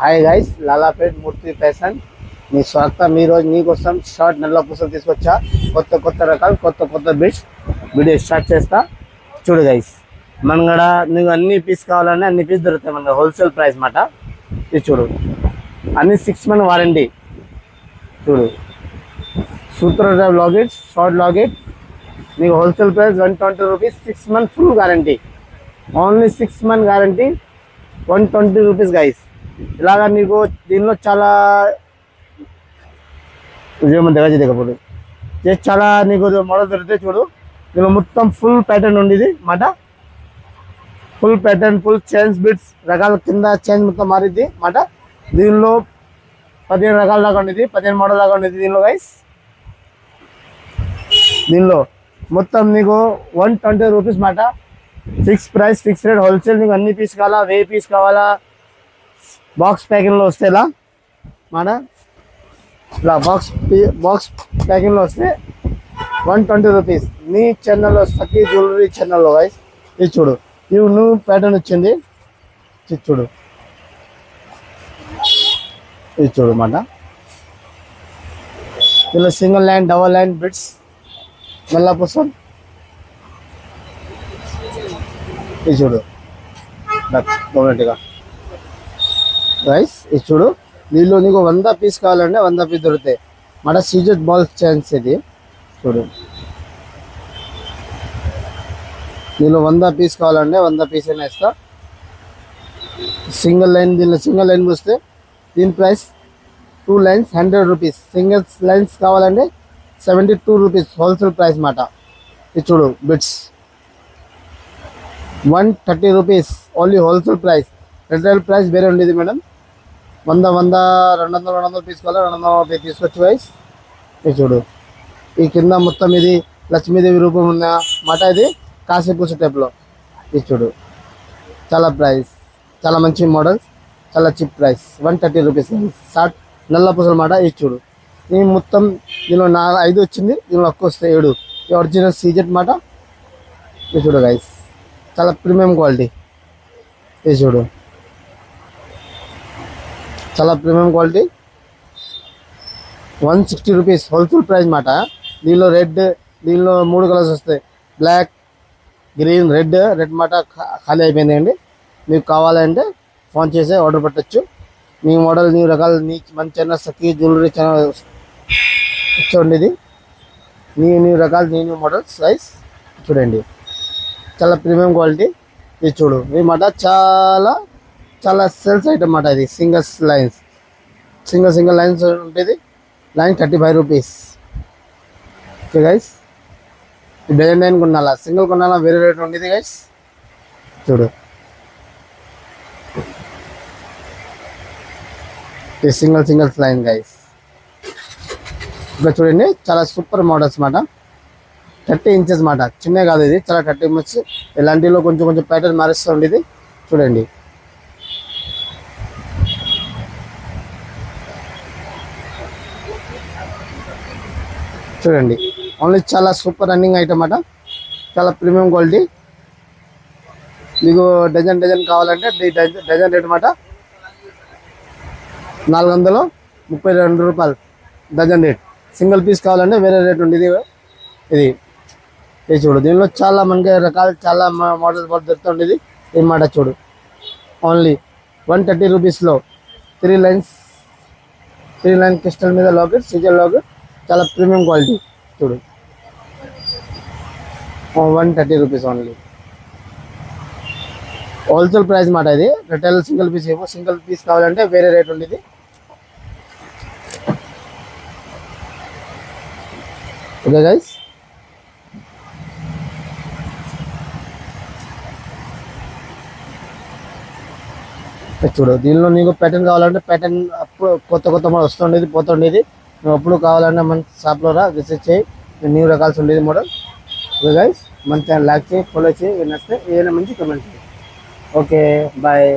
Hi guys, Lalapet మూర్తి fashion మీ స్వాగతం. ఈ రోజు మీకోసం షార్ట్ నల్ల పూసలు తీసుకొచ్చా. కొత్త కొత్త రకాలు, కొత్త కొత్త బిట్స్ వీడియో స్టార్ట్ చేస్తా. చూడు గైస్, మన కూడా నీకు అన్ని పీస్ కావాలంటే అన్ని పీస్ దొరుకుతాయి మన హోల్సేల్ ప్రైస్ మాట. ఇది చూడు, అన్ని 6 month వారంటీ. చూడు, సూత్ర లాగిట్, షార్ట్ లాగిట్ మీకు wholesale price 120 rupees. 6 month full guarantee. Only 6 month guarantee, 120 rupees guys. ఇలాగా నీకు దీనిలో చాలా దిగకపోతే చాలా నీకు మోడల్ దొరికితే చూడు. దీనిలో మొత్తం ఫుల్ ప్యాటర్న్ ఉండేది మాట. Full pattern, full chains, bits రకాల కింద చైన్స్ మొత్తం మారిద్ది మాట. దీనిలో 15 రకాల దాకా ఉండేది, 15 మోడల్ దాకా ఉండేది దీనిలో గైస్. దీనిలో మొత్తం నీకు 120 రూపీస్ మాట. Fix price, fix rate, wholesale. నీకు అన్ని పీస్ కావాలా, 1000 పీస్ కావాలా, బాక్స్ ప్యాకింగ్లో వస్తే ఇలా మాట. ఇలా బాక్స్ ప్యాకింగ్లో వస్తే 120 రూపీస్. నీ ఛానల్లో సఖీ జ్యువెలరీ ఛానల్లో గైస్. ఇది చూడు, ఇది న్యూ ప్యాటర్న్ వచ్చింది. ఇది చూడు, ఇది చూడు మాట. దీనిలో single line, double line bits నల్ల పుస్తకం. ఇది చూడు డొమెటిగా రైస్. ఇది చూడు, దీనిలో నీకు 100 పీస్ కావాలంటే 100 పీస్ దొరుకుతాయి మాట. సీజెడ్ బాల్స్ ఛాన్స్ ఇది చూడు. దీనిలో 100 పీస్ కావాలంటే 100 పీస్ అయినా ఇస్తా. సింగిల్ లైన్, దీనిలో సింగిల్ లైన్ వస్తే దీని price 2 lines 100 rupees. Single lines కావాలంటే 72 రూపీస్ హోల్సేల్ ప్రైస్ మాట. ఇది చూడు bits 130 rupees only wholesale price. Retail price వేరే ఉండేది మేడం. 100 200 పీస్ కావాలి, 200 తీసుకోవచ్చు గైస్. ఇది చూడు, ఈ కింద మొత్తం ఇది లక్ష్మీదేవి రూపం ఉన్న మాట. ఇది కాశీపూస టైప్లో. ఇది చూడు, చాలా ప్రైస్, చాలా మంచి మోడల్స్, చాలా చీప్ ప్రైస్. 130 రూపీస్ షార్ట్ నల్ల పూసల మాట. ఇది చూడు, ఈ మొత్తం దీనిలో 5 వచ్చింది, దీనిలో ఒక్క వస్తే 7. ఈ ఒరిజినల్ సీజెట్ మాట. ఇది చూడు గైస్, చాలా ప్రీమియం క్వాలిటీ. ఇది చూడు, చాలా premium quality. 160 rupees wholesale price మాట. దీనిలో రెడ్, దీనిలో 3 కలర్స్ వస్తాయి, బ్లాక్, గ్రీన్, రెడ్ మాట ఖాళీ అయిపోయింది అండి. మీకు కావాలంటే ఫోన్ చేసి ఆర్డర్ పెట్టచ్చు. నీ మోడల్, నీ రకాలు, నీ మన ఛానల్ సఖీ జ్యువెలరీ ఛానల్ చూడండి. ఇది నీ రకాలు, న్యూ మోడల్స్ సైజ్ చూడండి, చాలా ప్రీమియం క్వాలిటీ. ఇది చూడు, ఈ మాట చాలా చాలా సేల్స్ ఐటమ్ మాట. ఇది సింగిల్ లైన్స్ ఉంటుంది. Line 35 rupees. Okay guys, dozen కొనాలా, సింగిల్ కొనాలా వేరే రేట్ ఉండేది గైస్. చూడు, ఇది సింగిల్స్ లైన్ గైస్. ఇక్కడ చూడండి, చాలా సూపర్ మోడల్స్ మాట. 30 inches మాట, చిన్న కాదు ఇది, చాలా 30 inches. ఇలాంటిలో కొంచెం ప్యాటర్న్ మారుస్తూ ఉండేది. చూడండి, ఓన్లీ చాలా సూపర్ రన్నింగ్ ఐటమ్ అట, చాలా ప్రీమియం క్వాలిటీ. మీకు డజన్ కావాలంటే డజన్ రేట్ మాట 432 రూపాయలు డజన్ రేట్. సింగిల్ పీస్ కావాలంటే వేరే రేట్ ఉండేది. ఇది చూడు, దీనిలో చాలా మనకి రకాలు, చాలా మోడల్స్ దొరుకుతుండేది ఈ మాట. చూడు, ఓన్లీ 130 రూపీస్లో 3 lines క్రిస్టల్ మీద లాకెట్, సీజర్ లాకెట్, చాలా ప్రీమియం క్వాలిటీ. చూడు, 130 రూపీస్ ఓన్లీ హోల్సేల్ ప్రైస్ మాట. ఇది రిటైల్ సింగిల్ పీస్ ఏమో, సింగిల్ పీస్ కావాలంటే వేరే రేట్ ఉండేది. ఓకే గైస్, చూడు, దీనిలో నీకు ప్యాటర్న్ కావాలంటే ప్యాటర్న్ అప్పుడు కొత్త మోడల్ వస్తుండేది, పోతుండేది. నువ్వు అప్పుడు కావాలంటే మన షాప్లో రా, విజిట్ చేయి. న్యూ రకాల్సి ఉండేది మోడల్. ఓకే గైస్, మన ఛానల్ లైక్ చేయి, ఫాలో చేయి. నచ్చితే ఏదైనా మంచి కమెంట్ చేయి. Okay, bye.